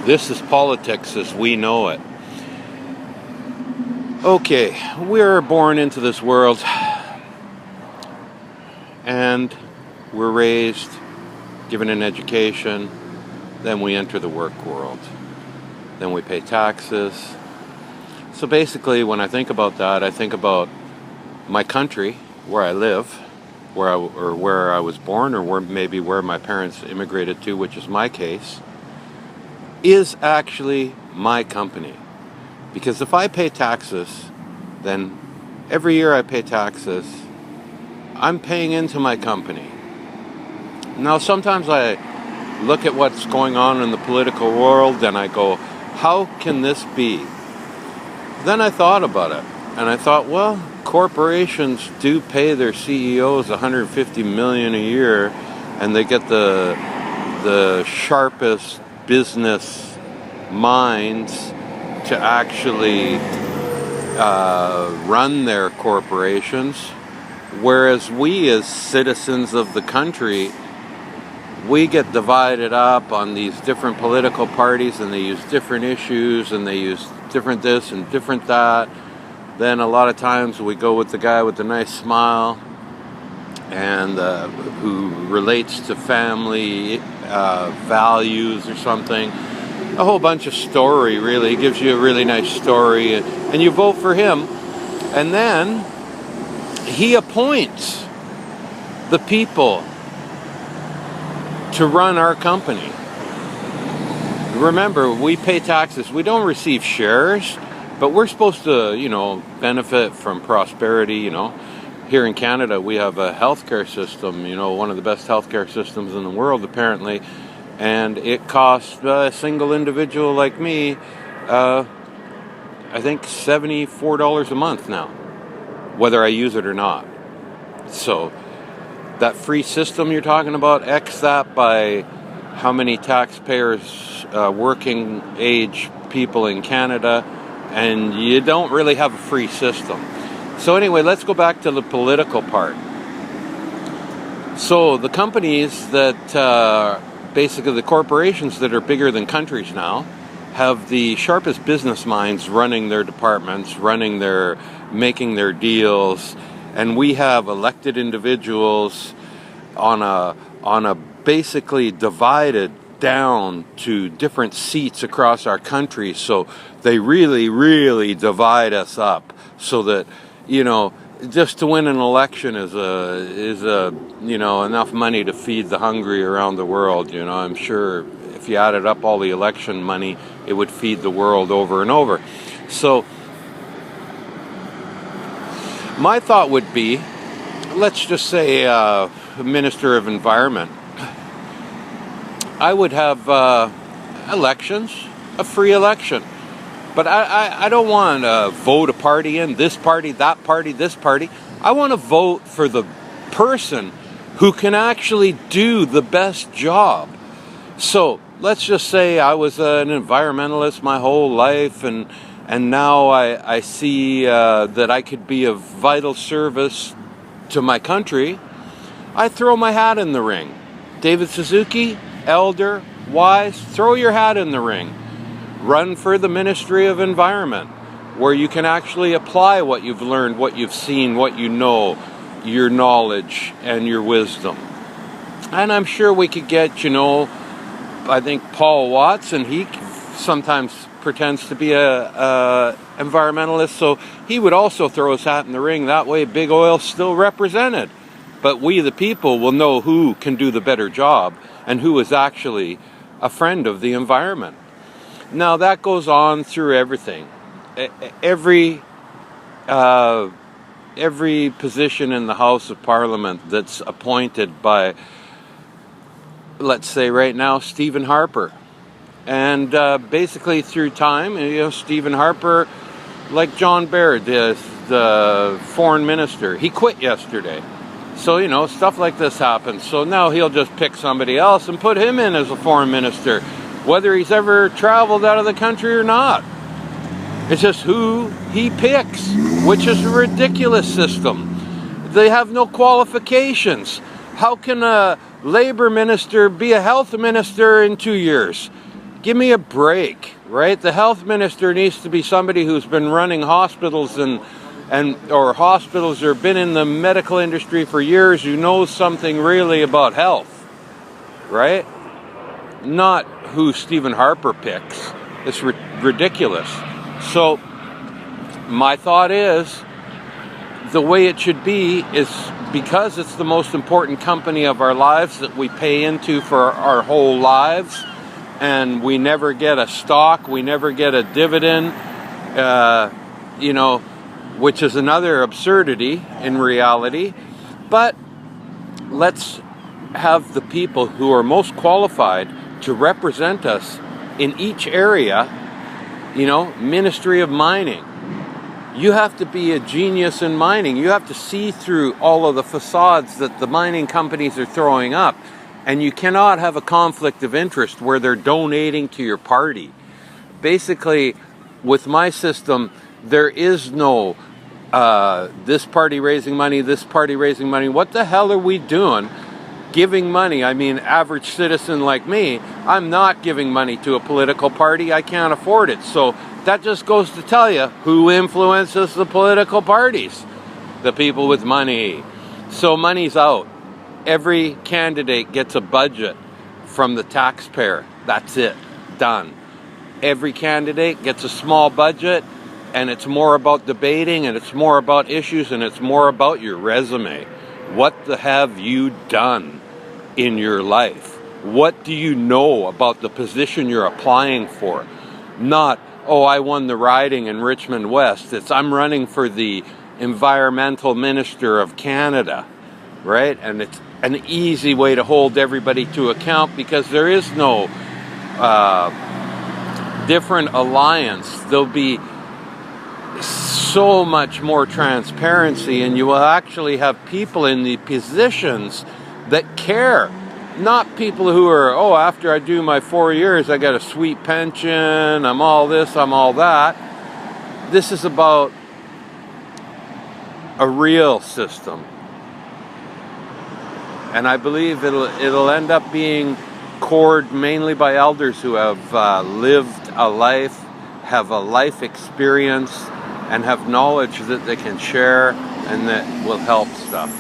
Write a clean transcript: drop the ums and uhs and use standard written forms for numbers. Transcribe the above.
This is politics as we know it. Okay, we're born into this world and we're raised, given an education, then we enter the work world. Then we pay taxes. So basically, when I think about that, I think about my country, where I live, where I was born, or maybe where my parents immigrated to, which is my case, is actually my company. Because if I pay taxes, then every year I pay taxes, I'm paying into my company. Now, sometimes I look at what's going on in the political world and I go, how can this be? Then I thought about it, and I thought, well, corporations do pay their CEOs $150 million a year, and they get the sharpest business minds to actually run their corporations, whereas we as citizens of the country, we get divided up on these different political parties, and they use different issues, and they use different this and different that. Then a lot of times we go with the guy with the nice smile and who relates to family values or something. A whole bunch of story, really. He gives you a really nice story, and you vote for him, and then he appoints the people to run our company. Remember, we pay taxes. We don't receive shares, but we're supposed to, benefit from prosperity, Here in Canada, we have a healthcare system, one of the best healthcare systems in the world, apparently, and it costs a single individual like me, I think $74 a month now, whether I use it or not. So that free system you're talking about, X that by how many taxpayers, working age people in Canada, and you don't really have a free system. So anyway, let's go back to the political part. So the companies that, basically the corporations that are bigger than countries now, have the sharpest business minds running their departments, making their deals, and we have elected individuals on a basically divided down to different seats across our country. So they really, really divide us up so that, just to win an election is enough money to feed the hungry around the world. I'm sure if you added up all the election money, it would feed the world over and over. So my thought would be, let's just say Minister of Environment, I would have elections, a free election. But I don't want to vote a party in, this party, that party, this party. I want to vote for the person who can actually do the best job. So let's just say I was an environmentalist my whole life, and now I see that I could be of vital service to my country. I throw my hat in the ring. David Suzuki, Elder, Wise, throw your hat in the ring. Run for the Ministry of Environment, where you can actually apply what you've learned, what you've seen, what you know, your knowledge and your wisdom. And I'm sure we could get, I think Paul Watts, and he sometimes pretends to be a environmentalist, so he would also throw his hat in the ring. That way big oil's still represented. But we, the people, will know who can do the better job and who is actually a friend of the environment. Now, that goes on through everything. Every position in the House of Parliament that's appointed by, let's say right now, Stephen Harper. And basically through time, Stephen Harper, like John Baird, the foreign minister, he quit yesterday. So, stuff like this happens. So now he'll just pick somebody else and put him in as a foreign minister, whether he's ever traveled out of the country or not. It's just who he picks, which is a ridiculous system. They have no qualifications. How can a labor minister be a health minister in 2 years? Give me a break, right? The health minister needs to be somebody who's been running hospitals or hospitals or been in the medical industry for years, who knows something really about health, right? Not who Stephen Harper picks. It's ridiculous. So my thought is, the way it should be is, because it's the most important company of our lives that we pay into for our whole lives, and we never get a stock, we never get a dividend, which is another absurdity in reality. But let's have the people who are most qualified to represent us in each area. Ministry of Mining. You have to be a genius in mining. You have to see through all of the facades that the mining companies are throwing up. And you cannot have a conflict of interest where they're donating to your party. Basically, with my system, there is no this party raising money, this party raising money. What the hell are we doing? Giving money. I mean, average citizen like me, I'm not giving money to a political party. I can't afford it. So that just goes to tell you who influences the political parties. The people with money. So money's out. Every candidate gets a budget from the taxpayer. That's it. Done. Every candidate gets a small budget, and it's more about debating, and it's more about issues, and it's more about your resume. What have you done in your life? What do you know about the position you're applying for? Not, I won the riding in Richmond West. It's, I'm running for the Environmental Minister of Canada, right? And it's an easy way to hold everybody to account, because there is no different alliance. There'll be so much more transparency, and you will actually have people in the positions that care. Not people who are, after I do my 4 years, I got a sweet pension, I'm all this, I'm all that. This is about a real system. And I believe it'll end up being cored mainly by elders who have lived a life, have a life experience, and have knowledge that they can share and that will help stuff.